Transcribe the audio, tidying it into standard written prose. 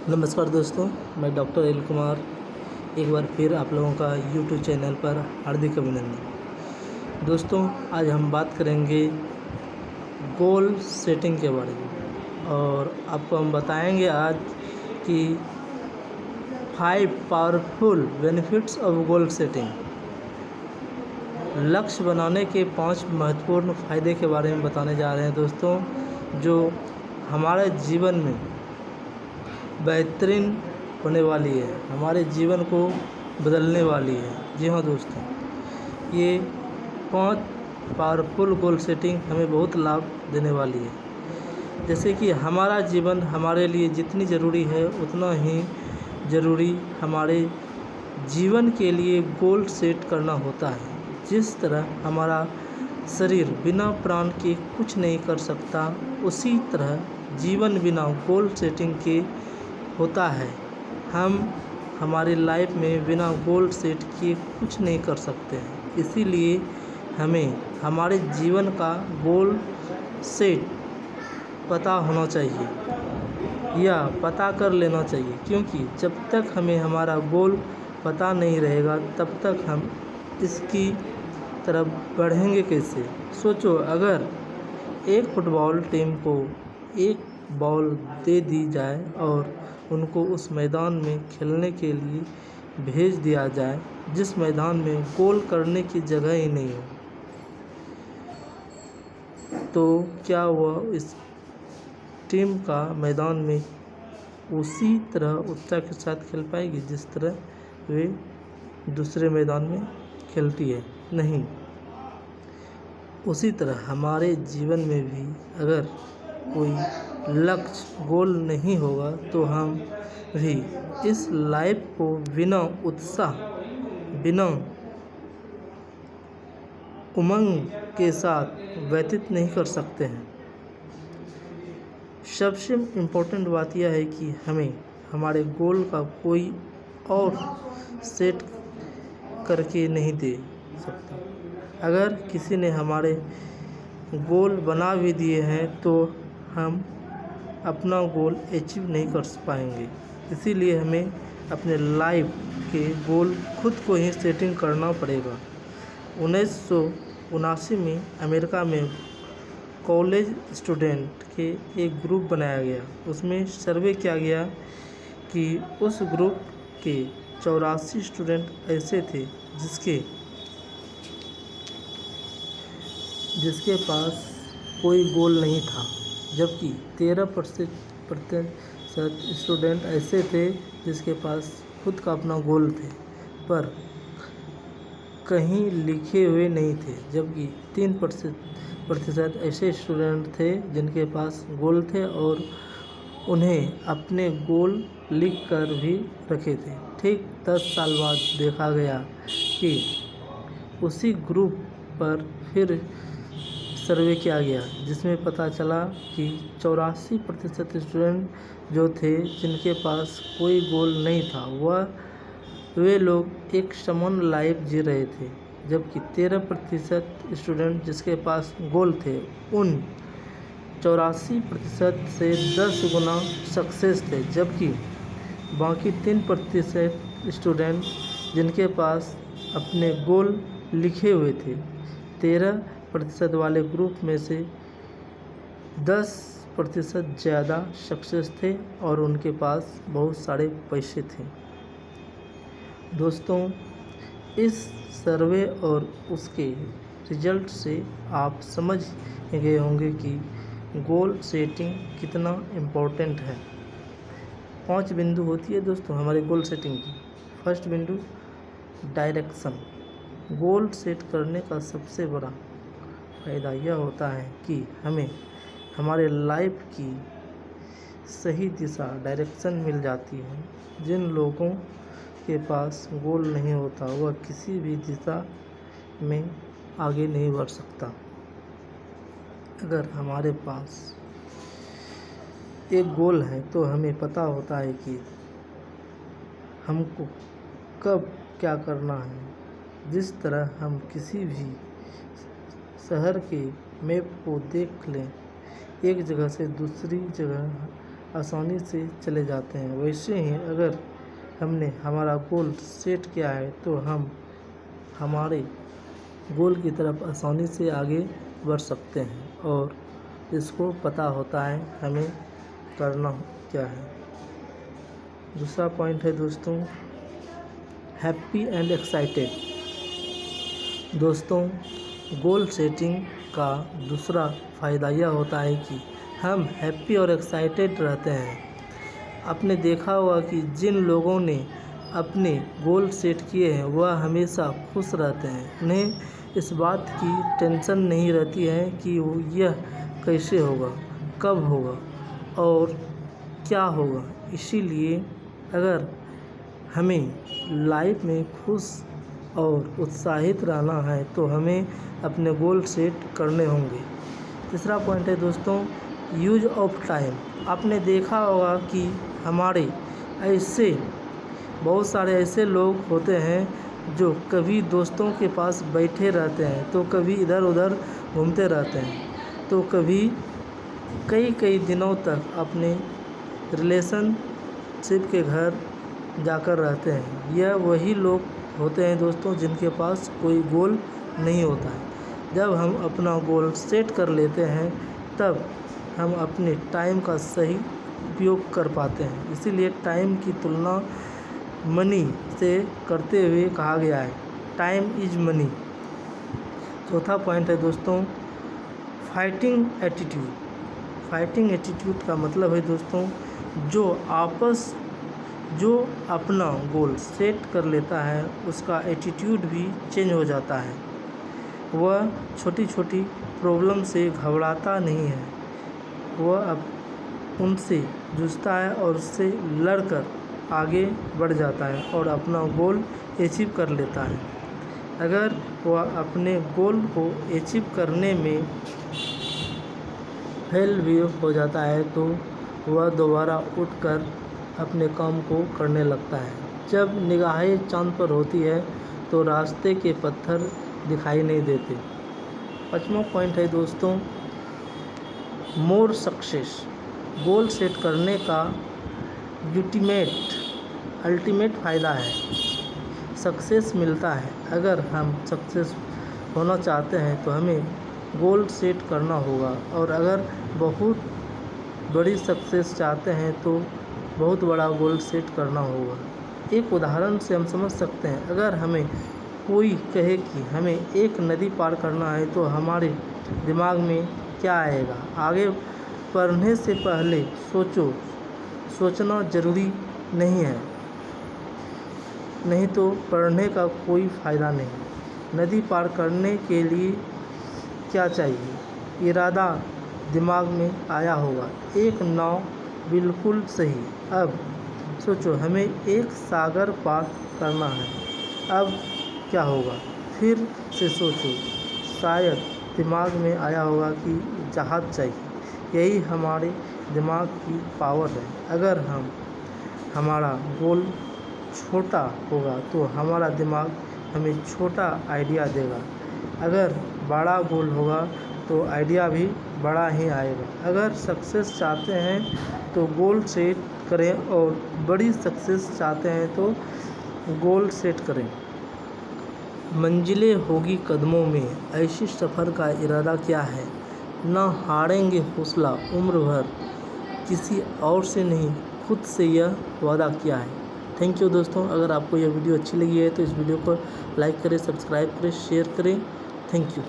नमस्कार दोस्तों, मैं डॉक्टर एल कुमार एक बार फिर आप लोगों का यूट्यूब चैनल पर हार्दिक अभिनंदन। दोस्तों, आज हम बात करेंगे गोल सेटिंग के बारे में और आपको हम बताएंगे आज कि 5 powerful benefits of goal setting. लक्ष्य बनाने के 5 महत्वपूर्ण फ़ायदे के बारे में बताने जा रहे हैं दोस्तों, जो हमारे जीवन में बेहतरीन होने वाली है, हमारे जीवन को बदलने वाली है। जी हाँ दोस्तों, ये 5 पावरफुल गोल सेटिंग हमें बहुत लाभ देने वाली है। जैसे कि हमारा जीवन हमारे लिए जितनी ज़रूरी है उतना ही ज़रूरी हमारे जीवन के लिए गोल सेट करना होता है। जिस तरह हमारा शरीर बिना प्राण के कुछ नहीं कर सकता, उसी तरह जीवन बिना गोल सेटिंग के होता है। हम हमारी लाइफ में बिना गोल सेट किए कुछ नहीं कर सकते हैं। इसीलिए हमें हमारे जीवन का गोल सेट पता होना चाहिए या पता कर लेना चाहिए, क्योंकि जब तक हमें हमारा गोल पता नहीं रहेगा तब तक हम इसकी तरफ बढ़ेंगे कैसे। सोचो, अगर एक फुटबॉल टीम को एक बॉल दे दी जाए और उनको उस मैदान में खेलने के लिए भेज दिया जाए जिस मैदान में गोल करने की जगह ही नहीं हो, तो क्या वह इस टीम का मैदान में उसी तरह उत्साह के साथ खेल पाएगी जिस तरह वे दूसरे मैदान में खेलती है? नहीं। उसी तरह हमारे जीवन में भी अगर कोई लक्ष्य गोल नहीं होगा तो हम भी इस लाइफ को बिना उत्साह, बिना उमंग के साथ व्यतीत नहीं कर सकते हैं। सबसे इम्पोर्टेंट बात यह है कि हमें हमारे गोल का कोई और सेट करके नहीं दे सकता। अगर किसी ने हमारे गोल बना भी दिए हैं तो हम अपना गोल अचीव नहीं कर पाएंगे। इसीलिए हमें अपने लाइफ के गोल खुद को ही सेटिंग करना पड़ेगा। 1979 में अमेरिका में कॉलेज स्टूडेंट के एक ग्रुप बनाया गया। उसमें सर्वे किया गया कि उस ग्रुप के 84 स्टूडेंट ऐसे थे जिसके पास कोई गोल नहीं था, जबकि 13% स्टूडेंट ऐसे थे जिसके पास खुद का अपना गोल थे पर कहीं लिखे हुए नहीं थे, जबकि 3% ऐसे स्टूडेंट थे जिनके पास गोल थे और उन्हें अपने गोल लिख कर भी रखे थे। ठीक 10 साल बाद देखा गया कि उसी ग्रुप पर फिर सर्वे किया गया, जिसमें पता चला कि 84% स्टूडेंट जो थे जिनके पास कोई गोल नहीं था वे लोग एक समान लाइफ जी रहे थे, जबकि 13% स्टूडेंट जिसके पास गोल थे उन 84% से 10 गुना सक्सेस थे, जबकि बाकी 3% स्टूडेंट जिनके पास अपने गोल लिखे हुए थे 13% वाले ग्रुप में से 10% ज़्यादा सक्सेस थे और उनके पास बहुत सारे पैसे थे। दोस्तों, इस सर्वे और उसके रिजल्ट से आप समझ गए होंगे कि गोल सेटिंग कितना इम्पोर्टेंट है। 5 बिंदु होती है दोस्तों हमारे गोल सेटिंग की। फर्स्ट बिंदु, डायरेक्शन। गोल सेट करने का सबसे बड़ा फ़ायदा यह होता है कि हमें हमारे लाइफ की सही दिशा, डायरेक्शन मिल जाती है। जिन लोगों के पास गोल नहीं होता वह किसी भी दिशा में आगे नहीं बढ़ सकता। अगर हमारे पास एक गोल है तो हमें पता होता है कि हमको कब क्या करना है। जिस तरह हम किसी भी शहर के मैप को देख लें, एक जगह से दूसरी जगह आसानी से चले जाते हैं। वैसे ही अगर हमने हमारा गोल सेट किया है तो हम हमारे गोल की तरफ आसानी से आगे बढ़ सकते हैं और इसको पता होता है हमें करना क्या है। दूसरा पॉइंट है दोस्तों, हैप्पी एंड एक्साइटेड। दोस्तों, गोल सेटिंग का दूसरा फ़ायदा यह होता है कि हम हैप्पी और एक्साइटेड रहते हैं। आपने देखा होगा कि जिन लोगों ने अपने गोल सेट किए हैं वह हमेशा खुश रहते हैं। उन्हें इस बात की टेंशन नहीं रहती है कि यह कैसे होगा, कब होगा और क्या होगा। इसीलिए अगर हमें लाइफ में खुश और उत्साहित रहना है तो हमें अपने गोल सेट करने होंगे। तीसरा पॉइंट है दोस्तों, यूज ऑफ टाइम। आपने देखा होगा कि हमारे बहुत सारे ऐसे लोग होते हैं जो कभी दोस्तों के पास बैठे रहते हैं तो कभी इधर उधर घूमते रहते हैं तो कभी कई दिनों तक अपने रिलेशनशिप के घर जाकर रहते हैं। यह वही लोग होते हैं दोस्तों जिनके पास कोई गोल नहीं होता है। जब हम अपना गोल सेट कर लेते हैं तब हम अपने टाइम का सही उपयोग कर पाते हैं। इसीलिए टाइम की तुलना मनी से करते हुए कहा गया है, टाइम इज़ मनी। चौथा पॉइंट है दोस्तों, फाइटिंग एटीट्यूड। फाइटिंग एटीट्यूड का मतलब है दोस्तों जो अपना गोल सेट कर लेता है उसका एटीट्यूड भी चेंज हो जाता है। वह छोटी छोटी प्रॉब्लम से घबराता नहीं है, वह अब उनसे जूझता है और उससे लड़कर आगे बढ़ जाता है और अपना गोल अचीव कर लेता है। अगर वह अपने गोल को अचीव करने में फेल भी हो जाता है तो वह दोबारा उठकर अपने काम को करने लगता है। जब निगाहें चांद पर होती है तो रास्ते के पत्थर दिखाई नहीं देते। पांचवा पॉइंट है दोस्तों, मोर सक्सेस। गोल सेट करने का अल्टीमेट फ़ायदा है, सक्सेस मिलता है। अगर हम सक्सेस होना चाहते हैं तो हमें गोल सेट करना होगा और अगर बहुत बड़ी सक्सेस चाहते हैं तो बहुत बड़ा गोल सेट करना होगा। एक उदाहरण से हम समझ सकते हैं, अगर हमें कोई कहे कि हमें एक नदी पार करना है तो हमारे दिमाग में क्या आएगा? आगे बढ़ने से पहले सोचना ज़रूरी नहीं है, नहीं तो पढ़ने का कोई फ़ायदा नहीं। नदी पार करने के लिए क्या चाहिए? इरादा दिमाग में आया होगा, एक नाव बिल्कुल सही। अब सोचो हमें एक सागर पार करना है, अब क्या होगा? फिर से सोचो, शायद दिमाग में आया होगा कि जहाज़ चाहिए। यही हमारे दिमाग की पावर है। अगर हमारा गोल छोटा होगा तो हमारा दिमाग हमें छोटा आइडिया देगा। अगर बड़ा गोल होगा तो आइडिया भी बड़ा ही आएगा। अगर सक्सेस चाहते हैं तो गोल सेट करें और बड़ी सक्सेस चाहते हैं तो गोल सेट करें। मंजिलें होगी कदमों में, ऐसी सफ़र का इरादा क्या है? ना हारेंगे हौसला उम्र भर, किसी और से नहीं खुद से यह वादा किया है। थैंक यू दोस्तों। अगर आपको यह वीडियो अच्छी लगी है तो इस वीडियो को लाइक करें, सब्सक्राइब करें, शेयर करें। Thank you.